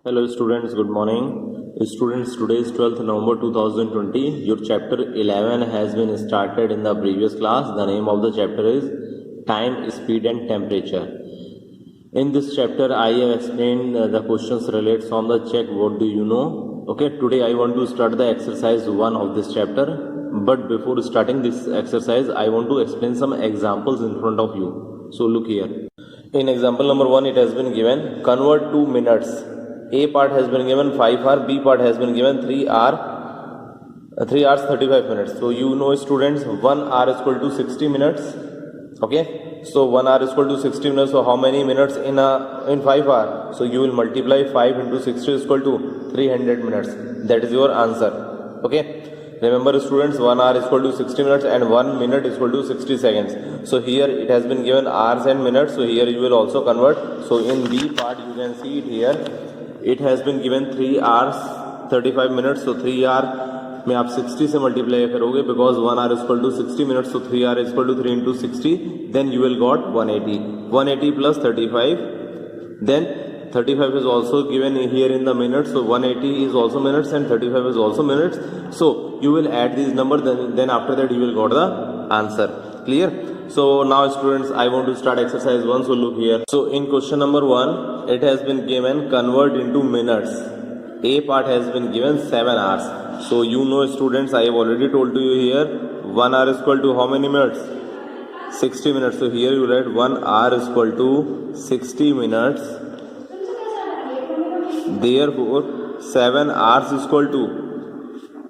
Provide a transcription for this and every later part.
Hello students, good morning. Students, today is 12th November 2020. Your chapter 11 has been started in the previous class. The name of the chapter is Time, Speed and Temperature. In this chapter, I have explained the questions related from the check what do you know. Okay, today I want to start the exercise 1 of this chapter. But before starting this exercise, I want to explain some examples in front of you. So look here. In example number 1, it has been given convert 2 minutes. A part has been given 5 hours, B part has been given 3 hours 35 minutes. So you know students, 1 hour is equal to 60 minutes. Okay, so 1 hour is equal to 60 minutes. So how many minutes in 5 hours? So you will multiply 5 into 60 is equal to 300 minutes. That is your answer. Okay, remember students, 1 hour is equal to 60 minutes and 1 minute is equal to 60 seconds. So here it has been given hours and minutes. So here you will also convert. So in B part you can see it here. It has been given 3 hours 35 minutes. So 3 hour में आप 60 से multiply करोगे because 1 hour is equal to 60 minutes. So 3 hour is equal to 3 into 60. Then you will got 180. 180 plus 35. Then 35 is also given here in the minutes. So 180 is also minutes and 35 is also minutes. So you will add these numbers. Then after that you will got the answer. Clear? So now students, I want to start exercise 1. So look here. So in question number 1, it has been given convert into minutes. A part has been given 7 hours. So you know students, I have already told to you here 1 hour is equal to how many minutes? 60 minutes. So here you write 1 hour is equal to 60 minutes. Therefore 7 hours is equal to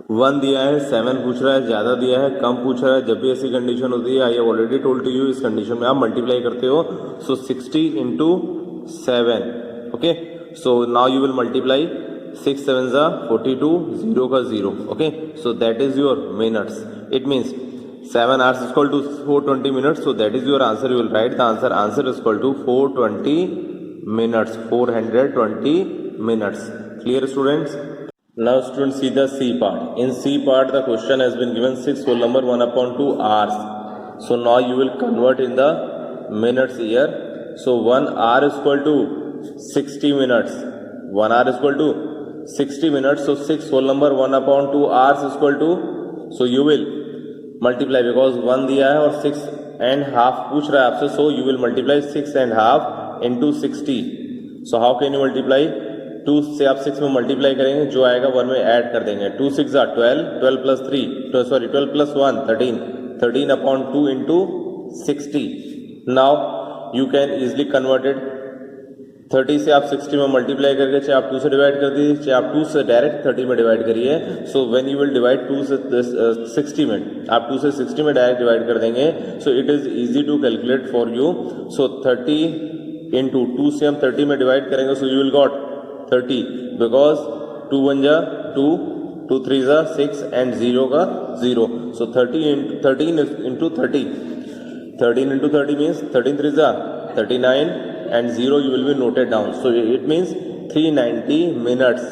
1 दिया है, 7 पूछ रहा है, ज़्यादा दिया है, कम पूछ रहा है. जब भी ऐसी कंडीशन होती है, I have already told to you, इस कंडीशन में आप मल्टीप्लाई करते हो. So 60 into 7. Okay, so now you will multiply 6 7 जा 42, 0 का 0. Okay, so that is your minutes. It means 7 hours is equal to 420 minutes. So that is your answer. You will write the answer. Answer is equal to 420 minutes. 420 minutes. Clear students? Now students, see the C part. In C part the question has been given 6 whole number 1 upon 2 hours. So now you will convert in the minutes here. So 1 hour is equal to 60 minutes. 1 hour is equal to 60 minutes. So 6 whole number 1 upon 2 hours is equal to, so you will multiply because 1 दिया है और 6 and half पूछ रहा है आपसे. So you will multiply 6 and half into 60. So how can you multiply? 2 से आप 6 में मल्टीप्लाई करेंगे, जो आएगा 1 में ऐड कर देंगे. 2 6 are 12, 12 plus 3, 12 plus 1 13, 13 upon 2 into 60. Now you can easily convert it. 30 से आप 60 में मल्टीप्लाई करके चाहे आप 2 से डिवाइड कर दीजिए, चाहे आप 2 से डायरेक्ट 30 में डिवाइड करिए. So when you will divide 2 से 60 में, आप 2 से 60 में डायरेक्ट डिवाइड कर देंगे. So it is easy to calculate for you. So 30 into 2 से हम 30 में डिवाइड करेंगे. So you will got 30 because 2 1 जा 2, 2 3 जा 6 and 0 का 0. So 13 into 30. 13 into 30 means 13 3 जा 39 and 0 you will be noted down. So it means 390 minutes.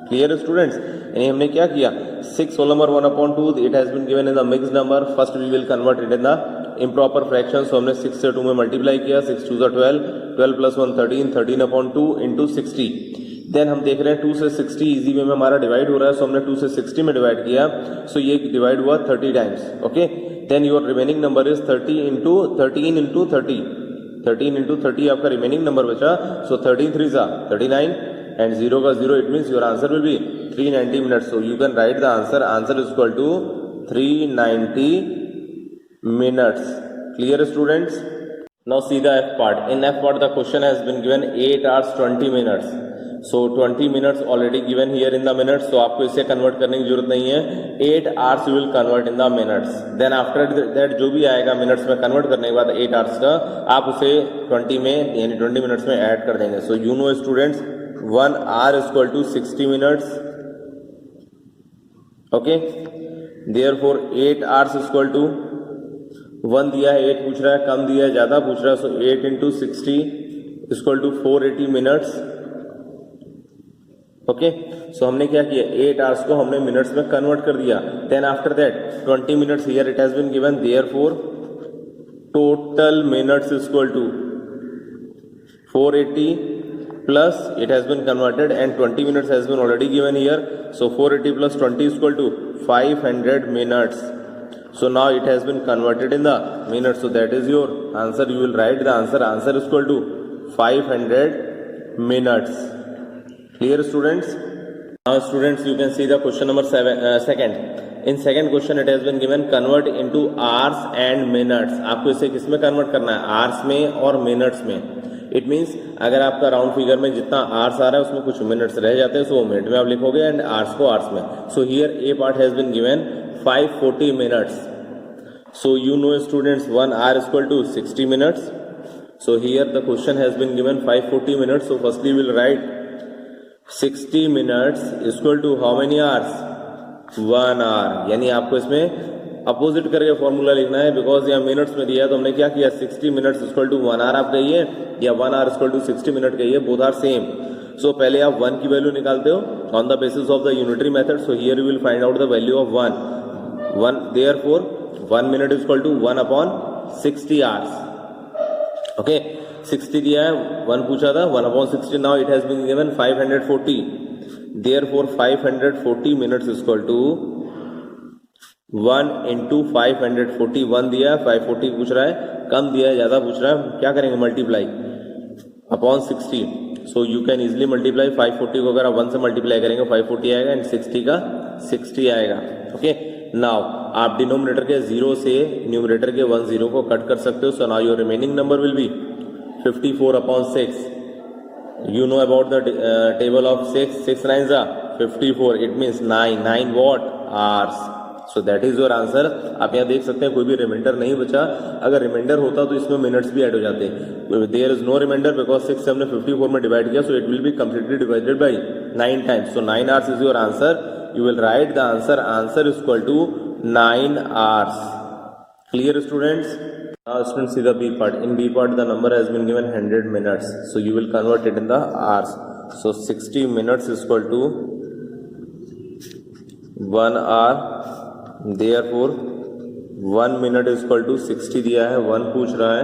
Clear students? यानी हमने क्या किया? 6 whole number 1 upon 2 it has been given in the mixed number. First we will convert it in the improper fraction. So हमने 6 से 2 में multiply किया. 6 2 जा 12, 12 plus 1 13, 13 upon 2 into 60. Then हम देख रहे हैं 2 से 60 इजी वे में हमारा डिवाइड हो रहा है. सो हमने 2 से 60 में डिवाइड किया. सो ये डिवाइड हुआ 30 times. Okay, then your remaining number is 13 into 30. 13 into 30 आपका रिमेनिंग नंबर बचा. सो 13 3 जा 39 एंड 0 का 0. It means your answer will be 390 minutes. So you can write the answer. Answer is equal to 390 minutes. Clear students? Now see the F part. In F part the question has been given 8 hours 20 minutes. So 20 minutes already given here in the minutes. So आपको इसे convert करने की जरूरत नहीं है. 8 hours you will convert in the minutes. Then after that जो भी आएगा minutes में convert करने के बाद 8 hours का, आप उसे 20 में यानी 20 minutes में add कर देंगे. So you know students, 1 hour is equal to 60 minutes. Okay. Therefore 8 hours is equal to 1 दिया है, 8 पूछ रहा है, कम दिया है, ज़्यादा पूछ रहा है. So 8 into 60 equal to 480 minutes. Okay, so हमने क्या किया? 8 आवर्स को हमने मिनट्स में कन्वर्ट कर दिया. Then after that 20 minutes here it has been given. Therefore total minutes equal to 480 plus it has been converted and 20 minutes has been already given here. So 480 plus 20 is equal to 500 minutes. So now it has been converted in the minutes. So that is your answer. You will write the answer. Answer is equal to 500 minutes. Clear students? Now students, you can see the question number second. In second question it has been given convert into hours and minutes. आपको इसे किस में convert करना है? Hours में और minutes में. It means अगर आपका राउंड फिगर में जितना आवर्स आ रहा है उसमें कुछ मिनट्स रह जाते हैं, सो मिनट में आप लिखोगे एंड आवर्स को आवर्स में. So here a part has been given 540 minutes. So you know students 1 hour is equal to 60 minutes. So here the question has been given 540 minutes. So firstly we will write 60 minutes is equal to how many hours? 1 hour. यानी आपको इसमें opposite करके formula लिखना है, because यहाँ minutes में दिया है तो हमने क्या किया 60 मिनट्स इक्वल टू 1 आवर आप कहिए या 1 आवर इक्वल टू 60 मिनट कहिए, बोथ आर सेम. सो पहले आप 1 की वैल्यू निकालते हो on the basis of the unitary method. So here you will find out the value of 1. Therefore 1 minute is equal to 1 upon 60 hours. Okay, 60 दिया है, 1 पूछा था, 1 upon 60. Now it has been given 540. Therefore 540 minutes is equal to 1 into 540. 1 दिया है, 540 पूछ रहा है, कम दिया है, ज्यादा पूछ रहा है, क्या करेंगे multiply upon 60. So you can easily multiply 540 को अगर आप 1 से मल्टीप्लाई करेंगे 540 आएगा एंड 60 का 60 आएगा. ओके, नाउ आप डिनोमिनेटर के 0 से न्यूमरेटर के 10 को कट कर सकते हो. So now your remaining number will be 54 upon 6. You know about the table of 6 nines are 54. It means 9 what hours. So that is your answer. आप यहाँ देख सकते हैं कोई भी रिमाइंडर नहीं बचा. अगर रिमाइंडर होता तो इसमें मिनट्स भी ऐड हो जाते. There is no remainder because 6 से हमने 54 में डिवाइड किया, so it will be completely divided by 9 times. So 9 hours is your answer. You will write the answer. Answer is equal to 9 hours. Clear students? Now students see the B part. In B part the number has been given 100 minutes. So you will convert it in the hours. So 60 minutes is equal to 1 hour. Therefore 1 minute is equal to 60 दिया है, 1 पूछ रहा है,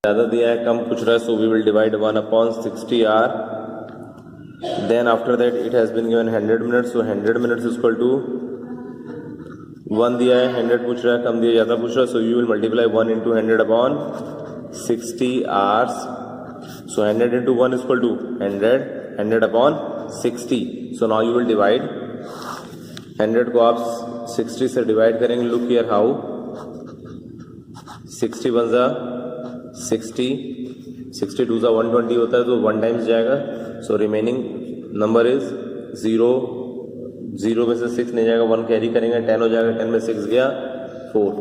ज़्यादा दिया है, कम पूछ रहा है. So we will divide 1 upon 60 hour. Then after that it has been given 100 minutes. So 100 minutes is equal to 1 दिया है, 100 पूछ रहा है, कम दिया, ज़्यादा पूछ रहा है. So you will multiply 1 into 100 upon 60 hours. So 100 into 1 is equal to 100 upon 60. So now you will divide 100 को आप 60 से डिवाइड करेंगे. Look here how. 60 1 जा 60, 62 जा 120 होता है, तो 1 टाइम्स जाएगा. So remaining number is 0. 0 में से 6 नहीं जाएगा, 1 कैरी करेंगे, 10 हो जाएगा, 10 में 6 गया 4.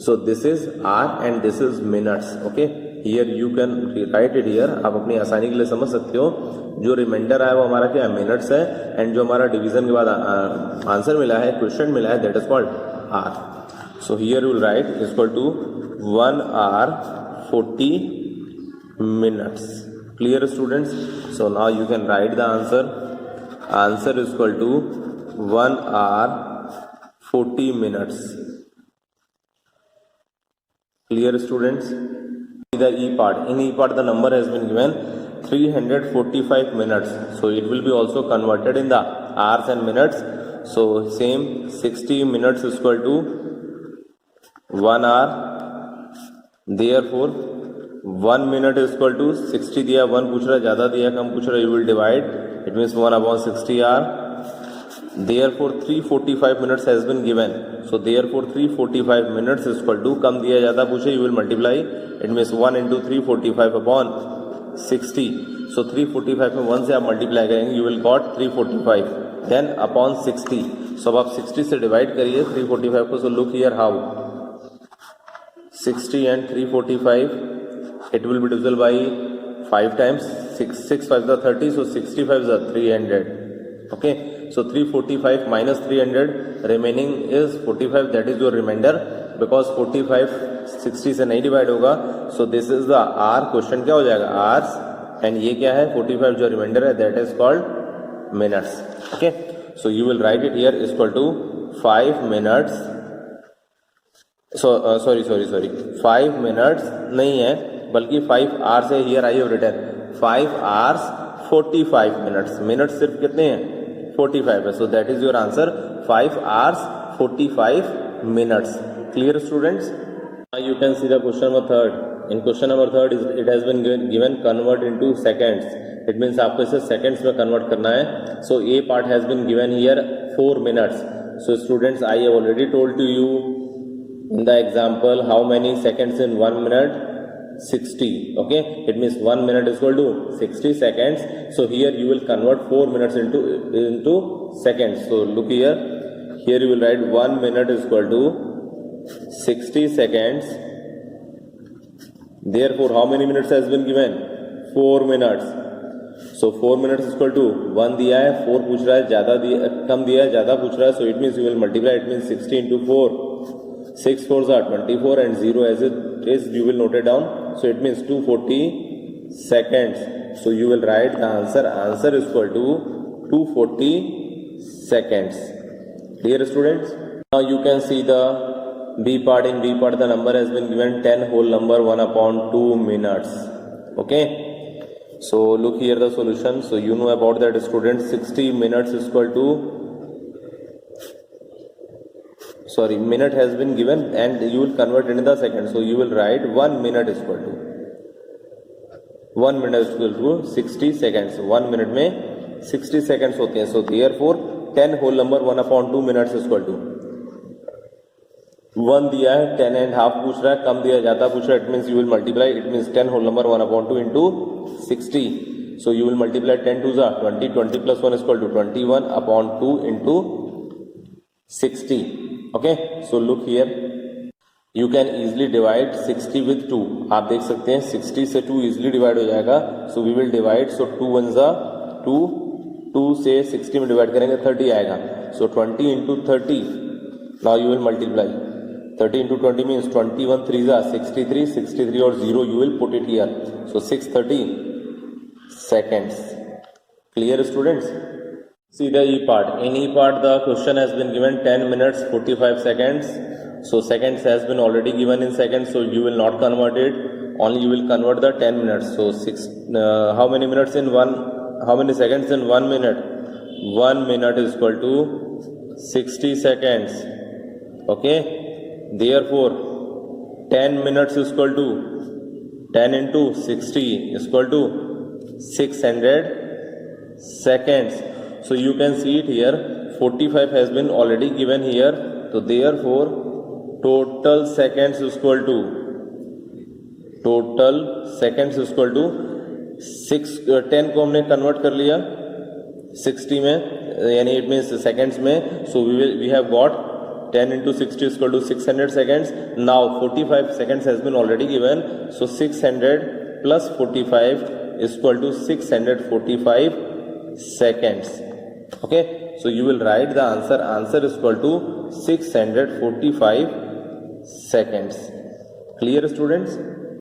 So this is R and this is minutes. Okay, here you can write it here. आप अपनी आसानी के लिए समझ सकते हो. जो रिमाइंडर आया वो हमारा क्या है, मिनट्स है, एंड जो हमारा डिवीजन के बाद आंसर मिला है, क्वेश्चन मिला है, that is called R. So here you will write is equal to 1 hour 40 minutes. Clear students? So now you can write the answer. Answer is equal to 1 hour 40 minutes. Clear students? The E part. In E part the number has been given 345 minutes. So it will be also converted in the hours and minutes. So same 60 minutes is equal to 1 hour. Therefore 1 minute is equal to 60 दिया, 1 पूछ रहा है, ज़्यादा दिया, कम पूछ रहा है, you will divide. It means 1 upon 60 hour. Therefore 345 minutes has been given. So therefore 345 minutes is equal to, कम दिया, ज़्यादा पूछे, you will multiply. It means 1 into 345 upon 60. So 345 में 1 से आप मल्टीप्लाई करेंगे, you will got 345. Then upon 60. So अब आप 60 से डिवाइड करिए 345 को. So look here how 60 and 345, it will be divisible by 5 times. 6 5 are 30, so 65 are 300. Okay, so 345 minus 300, remaining is 45. That is your remainder, because 45 60 से नहीं divide होगा. So this is the R. Question क्या हो जाएगा, hours, and ये क्या है 45 जो रिमाइंडर है, that is called minutes. Okay, so you will write it here is equal to 5 minutes. So sorry 5 minutes नहीं है, बल्कि 5 hours है. Here I have written 5 hours 45 minutes. Minutes सिर्फ कितने हैं? 45 है। सो that is your answer, 5 hours 45 minutes. Clear students? Now you can see the question number third. In question number third it has been given convert into seconds. It means आपको इसे seconds में convert करना है. So A part has been given here 4 minutes. So students, I have already told to you in the example how many seconds in 1 minute? 60. Okay, it means 1 minute is equal to 60 seconds. So here you will convert 4 minutes into seconds. So look here, here you will write 1 minute is equal to 60 seconds. Therefore how many minutes has been given? 4 minutes. So 4 minutes is equal to 1 दिया है, 4 पूछ रहा है, ज़्यादा दिया, कम दिया है, ज़्यादा पूछ रहा है. So it means you will multiply. It means 60 into 4. 6 4s are 24 and 0 as it is you will note it down. So it means 240 seconds. So you will write the answer. Answer is equal to 240 seconds. Dear students, now you can see the B part. In B part the number has been given 10 whole number 1 upon 2 minutes. Okay. So look here the solution. So you know about that students, 60 minutes is equal to, sorry, minute has been given and you will convert into the second. So you will write 1 minute is equal to 1 minute is equal to 60 seconds. 1 minute में 60 seconds होते हैं. So therefore 10 whole number 1 upon 2 minutes is equal to 1 दिया है, 10 and half पूछ रहा है, कम दिया ज़्यादा पूछ रहा है. It means you will multiply. It means 10 whole number 1 upon 2 into 60. So you will multiply 10 2s are 20. 20 plus 1 is equal to 21 upon 2 into 60. Okay, so look here, you can easily divide 60 with 2. आप देख सकते हैं 60 से 2 easily divide हो जाएगा. So we will divide. So 2 1s are 2, 2 से 60 में divide करेंगे 30 आएगा. So 20 into 30. Now you will multiply. 30 into 20 means 21 3s are 63. 63 और 0 you will put it here. So 630 seconds. Clear students? See the E part. In E part the question has been given 10 minutes 45 seconds. So seconds has been already given in seconds, so you will not convert it, only you will convert the 10 minutes. So how many minutes in one, how many seconds in 1 minute? 1 minute is equal to 60 seconds. Okay, therefore 10 minutes is equal to 10 into 60 is equal to 600 seconds. So you can see it here, 45 has been already given here. So therefore total seconds is equal to 10 को हमने convert कर लिया 60 में, यानी it means seconds में. So we have got 10 into 60 is equal to 600 seconds. Now 45 seconds has been already given. So 600 plus 45 is equal to 645 seconds. Okay, so you will write the answer. Answer is equal to 645 seconds. Clear students?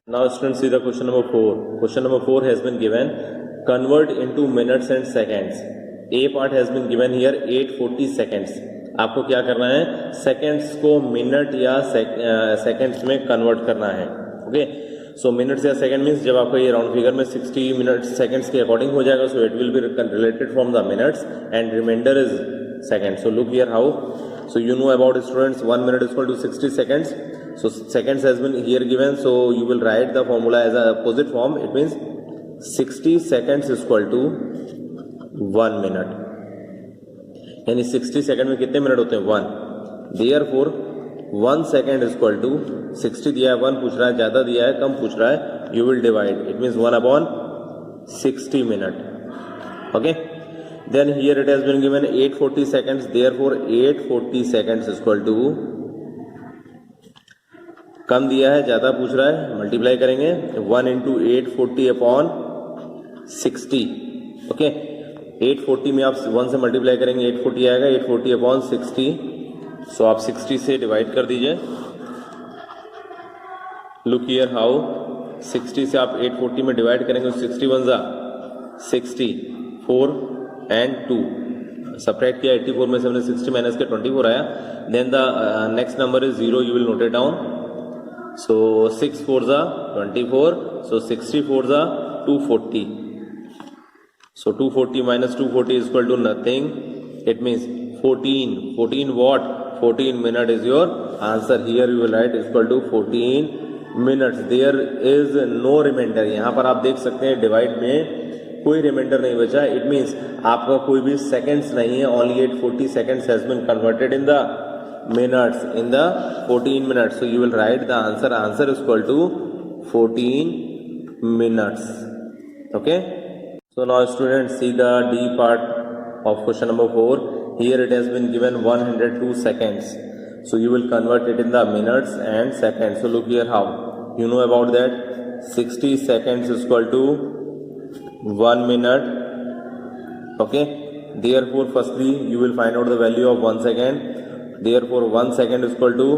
Now students see the question number 4. Question number 4 has been given convert into minutes and seconds. A part has been given here 840 seconds. आपको क्या करना है, seconds को minute या seconds में convert करना है. Okay, सो minutes या सेकंड मीन्स जब आपको ये राउंड फिगर में 60 मिनट सेकंड्स के अकॉर्डिंग हो जाएगा, so it will be related from the minutes and remainder is second. So look here how. So you know about students 1 minute is equal to 60 seconds. So seconds has been here given, so you will write the formula as a opposite form. It means 60 seconds is equal to 1 minute. यानी 60 second में कितने minute होते हैं? 1. Therefore 1 second is equal to 60 दिया है, 1 पूछ रहा है, ज़्यादा दिया है, कम पूछ रहा है, you will divide. It means 1 upon 60 minute. Okay. Then here it has been given 840 seconds. Therefore 840 seconds is equal to, कम दिया है, ज़्यादा पूछ रहा है, मल्टीप्लाई करेंगे 1 into 840 upon 60. Okay. 840 में आप 1 से मल्टीप्लाई करेंगे 840 आएगा, 840 अपॉन 60. सो आप 60 से डिवाइड कर दीजिए. Look here how. 60 से आप 840 में डिवाइड करेंगे, 61 जा 60, 4 एंड 2. सब्ट्रैक्ट किया 84 में से हमने 60 माइनस के 24 आया. Then the next number is 0. You will note it down. So 6 4 जा 24. सो 64 जा 240. So 240 minus 240 is equal to nothing. It means 14. 14 what? 14 minute is your answer. Here you will write is equal to 14 minutes. There is no remainder. यहाँ पर आप देख सकते हैं divide में कोई रिमाइंडर नहीं बचा. इट मीन्स आपका कोई भी सेकंड्स नहीं है. Only 840 seconds has been converted in the minutes in the 14 minutes. So you will write the answer. Answer is equal to 14 minutes. Okay. So now students see the D part of question number 4. Here it has been given 102 seconds. So you will convert it in the minutes and seconds. So look here how. You know about that. 60 seconds is equal to 1 minute. Okay. Therefore firstly you will find out the value of 1 second. Therefore 1 second is equal to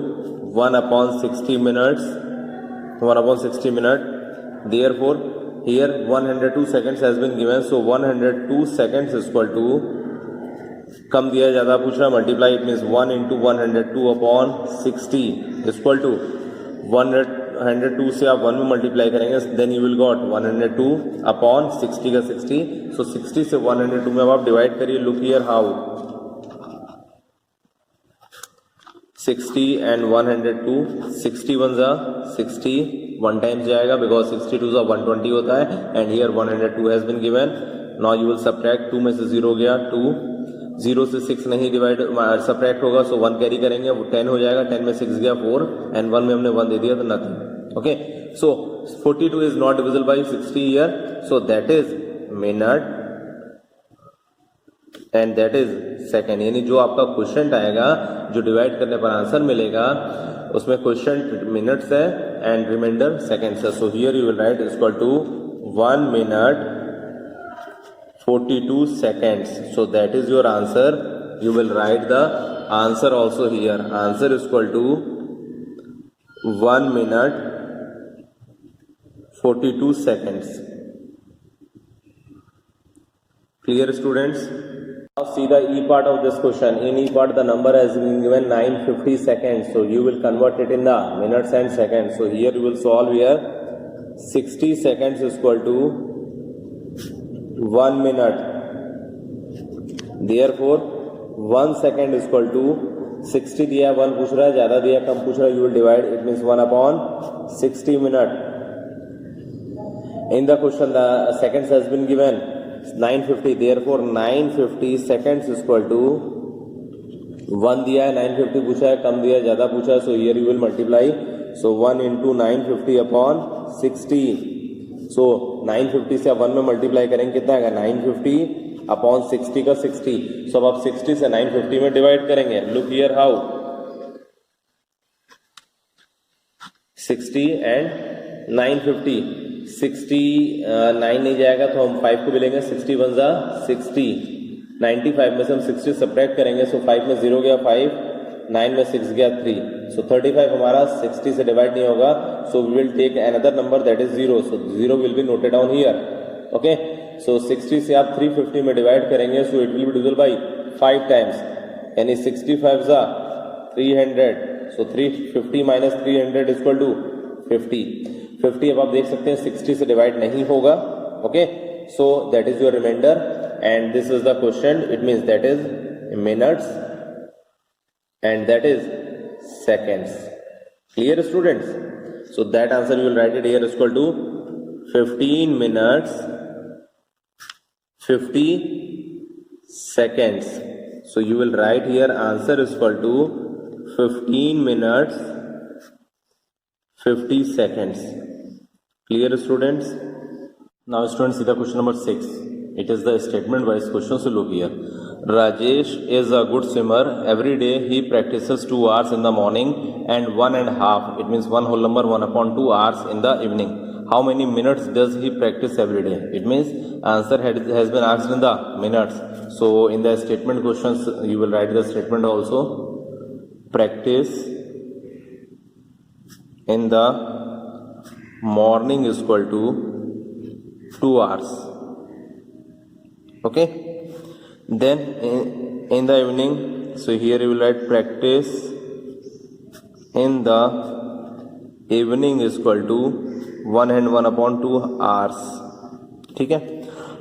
1 upon 60 minutes. 1 upon 60 minutes. Therefore here 102 seconds has been given. So 102 seconds is equal to, कम दिया ज़्यादा पूछ रहा है, multiply. It means 1 into 102 upon 60 is equal to 102 से आप 1 में multiply करेंगे. Then you will got 102 upon 60 का 60. सो 60 से 102 में अब आप डिवाइड करिए. Look here how. 60 and 102. 60 1 जा 60 1 टाइम्स जाएगा बिकॉज 62 जा 120 होता है. And here 102 has been given. Now you will subtract. 2 में से 0 गया 2. 0 से 6 नहीं डिवाइड सब्ट्रैक्ट होगा. सो 1 कैरी करेंगे वो 10 हो जाएगा. 10 में 6 गया 4 एंड 1 में हमने 1 दे दिया तो nothing. Okay. So 42 is not divisible by 60 here. So that is minute and that is second. यानी जो आपका क्वेश्चन आएगा, जो डिवाइड करने पर आंसर मिलेगा, उसमें क्वेश्चन मिनट्स है एंड रिमाइंडर सेकेंड्स है. So here you will write is equal to 1 minute 42 seconds. So that is your answer. You will write the answer also here. Answer is equal to 1 minute 42 seconds. Clear students? Now see the E part of this question. In E part the number has been given 950 seconds. So you will convert it in the minutes and seconds. So here you will solve here. 60 seconds is equal to 1 minute. Therefore 1 second is equal to 60 दिया 1 पूछ रहा है, ज्यादा दिया कम पूछ रहा है. You will divide. It means 1 upon 60 minute. In the question the seconds has been given 950. Therefore 950 seconds is equal to 1 दिया है, 950 पूछा है, कम दिया है, ज्यादा पूछा है. So here you will multiply. So 1 into 950 upon 60. So 950 से आप 1 में मल्टीप्लाई करेंगे कितना आएगा 950 अपॉन 60 का 60. So अब आप 60 से 950 में डिवाइड करेंगे. Look here how. 60 एंड 950. 60 9 नहीं जाएगा तो हम 5 को भी लेंगे. 60 1 जा 60. 95 में से हम 60 सब्ट्रैक्ट करेंगे. सो 5 में 0 गया 5, 9 में 6 गया 3. सो 35 हमारा 60 से डिवाइड नहीं होगा. So we will take another number that is 0. So 0 will be noted down here. Okay. So 60 से आप 350 में डिवाइड करेंगे. So it will be divisible by 5 times. यानी 65 जा 300. So 350 minus 300 is equal to 50. 50 अब आप देख सकते हैं 60 से डिवाइड नहीं होगा. Okay. So that is your remainder and this is the question. It means that is minutes and that is seconds. Clear students? So that answer you will write it here is equal to 15 minutes 50 seconds. So you will write here answer is equal to 15 minutes 50 seconds. Clear students? Now students see the question number 6. It is the statement wise question. So look here. Rajesh is a good swimmer. Every day he practices 2 hours in the morning and 1.5. It means 1 whole number 1 upon 2 hours in the evening. How many minutes does he practice every day? It means answer has been asked in the minutes. So in the statement questions you will write the statement also. Practice in the morning is equal to 2 hours. Okay. Then in the evening, so here you will write practice in the evening is equal to 1 and 1 upon 2 hours. ठीक है.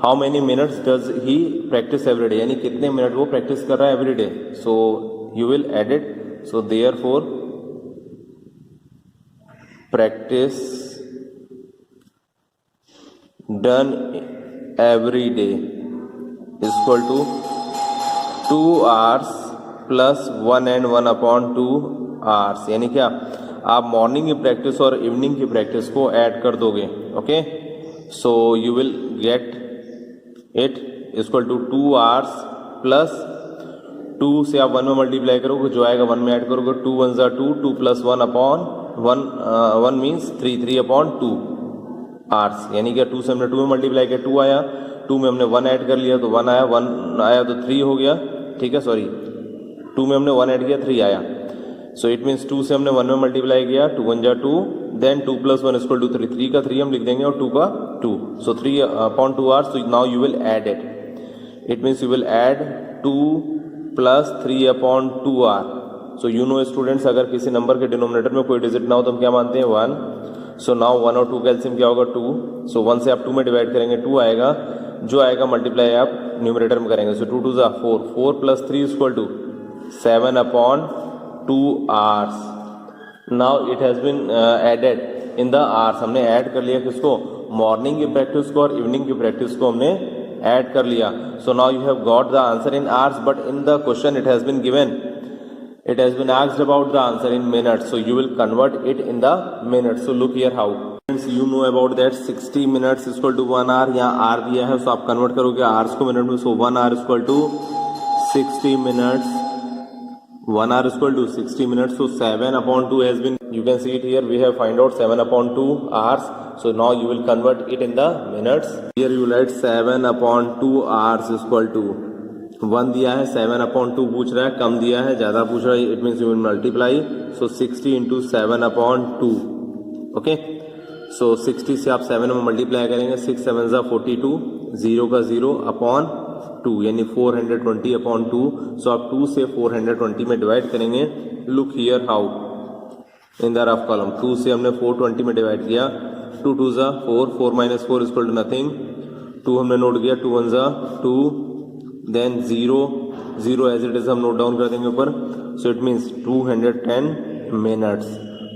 How many minutes does he practice every day, यानी कितने minute वो practice कर रहा है every day. So you will add it. So therefore practice done every day equal to 2 hours plus 1 and 1 upon 2 hours. यानी क्या, आप मॉर्निंग की प्रैक्टिस और इवनिंग की प्रैक्टिस को ऐड कर दोगे. Okay, so you will get it equal to 2 hours plus 2 से आप 1 में मल्टीप्लाई करोगे, जो आएगा 1 में ऐड करोगे. 2 1 जा 2, 2 plus 1 upon 1 means 3, 3 upon 2 hours. यानी क्या 2 से हमने 2 में मल्टीप्लाई किया, 2 आया, 2 में हमने 1 ऐड कर लिया तो 1 आया, 1 आया तो 3 हो गया. ठीक है, सॉरी 2 में हमने 1 ऐड किया, 3 आया. सो इट मीन्स 2 से हमने 1 में मल्टीप्लाई किया, 2 1 जा 2, देन 2 प्लस 1 इक्वल टू 3. 3 का 3 हम लिख देंगे और 2 का 2. सो 3 upon 2 hours. So now you will add it. It means you will add 2 plus 3 upon 2 hour. So you know students, अगर किसी नंबर के डिनोमिनेटर में कोई डिजिट ना हो तो हम क्या मानते हैं, 1. सो नाउ 1 और 2 का एलसीएम क्या होगा, 2. सो 1 से आप 2 में डिवाइड करेंगे, 2 आएगा, जो आएगा मल्टीप्लाई आप न्यूमरेटर में करेंगे. सो 2 2 जा 4, 4 plus 3 equal to 7 upon 2 hours. Now it has been added in the hours. हमने ऐड कर लिया किसको, मॉर्निंग की प्रैक्टिस को और इवनिंग की प्रैक्टिस को हमने ऐड कर लिया. So now you have got the answer in hours, but in the question it has been given, it has been asked about the answer in minutes, so you will convert it in the minutes. So look here how. You know about that 60 minutes is equal to 1 hour. यहाँ r दिया है, so आप convert करोगे hours को minute में. So 1 hour is equal to 60 minutes. 1 hour is equal to 60 minutes. So 7 upon 2 has been, you can see it here, we have find out 7 upon 2 hours. So now you will convert it in the minutes. Here you write 7 upon 2 hours is equal to 1 दिया है, 7 upon 2 पूछ रहा है, कम दिया है, ज्यादा पूछ रहा है, it means you will multiply. So 60 into 7 upon 2. Okay, so 60 से आप 7 में मल्टीप्लाई करेंगे, 6 7 जा 42, 0 का 0 अपॉन 2, यानी 420 अपॉन 2. सो आप 2 से 420 में डिवाइड करेंगे. Look here how in the rough column. 2 से हमने 420 में डिवाइड किया, 2 2 जा 4, 4 माइनस 4 इक्वल टू नथिंग. 2 हमने नोट किया, 2 1 जा 2, देन 0 0 एज इट इज हम नोट डाउन कर देंगे ऊपर. So it means 210 minutes.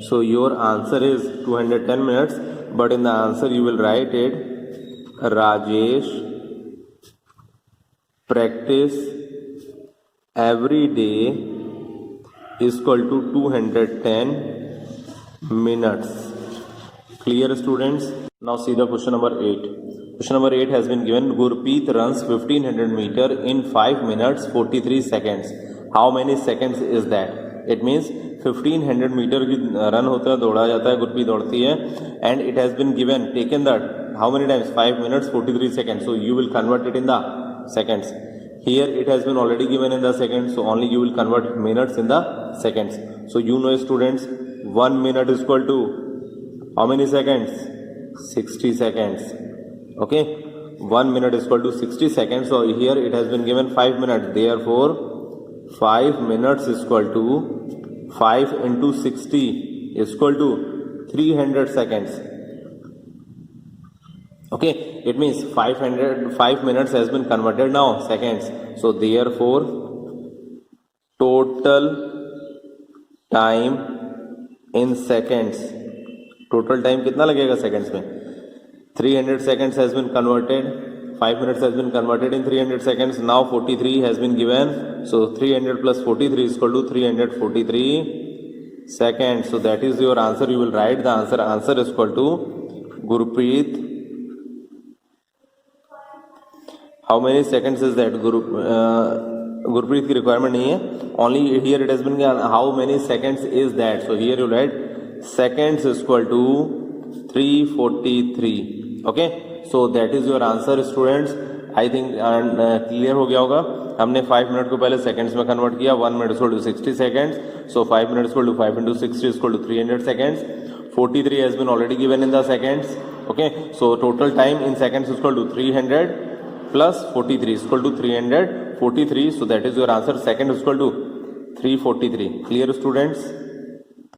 So your answer is 210 minutes, but in the answer you will write it Rajesh practice every day equal to 210 minutes. Clear students? Now see the question number 8. Question number 8 has been given. Gurpreet runs 1500 meter in 5 minutes 43 seconds. How many seconds is that? It means 1500 metre की run होता है, दौड़ा जाता है, गुरप्रीत दौड़ती है, and it has been given, taken that how many times? 5 minutes 43 seconds. So you will convert it in the seconds. Here it has been already given in the seconds, so only you will convert minutes in the seconds. So you know students, 1 minute is equal to how many seconds? 60 seconds. Okay, 1 minute is equal to 60 seconds. So here it has been given 5 minutes. Therefore 5 minutes is equal to 5 into 60 is equal to 300 seconds. Okay, it means 5 minutes has been converted now seconds. So therefore total time in seconds, total time कितना लगेगा seconds में? 300 seconds has been converted, 5 minutes has been converted in 300 seconds. Now 43 has been given, so 300 plus 43 is equal to 343 seconds. So that is your answer. You will write the answer. Answer is equal to Gurpreet. How many seconds is that? Gurpreet की requirement नहीं है. Only here it has been given how many seconds is that. So here you write seconds is equal to 343. Okay, so that is your answer students. I think clear हो गया होगा. हमने 5 minute को पहले seconds में convert किया. 1 minute is equal to 60 seconds. So 5 minutes is equal to 5 into 60 is equal to 300 seconds. 43 has been already given in the seconds. Okay, so total time in seconds is equal to 300 plus 43 is equal to 343. So that is your answer. Second is equal to 343. Clear students?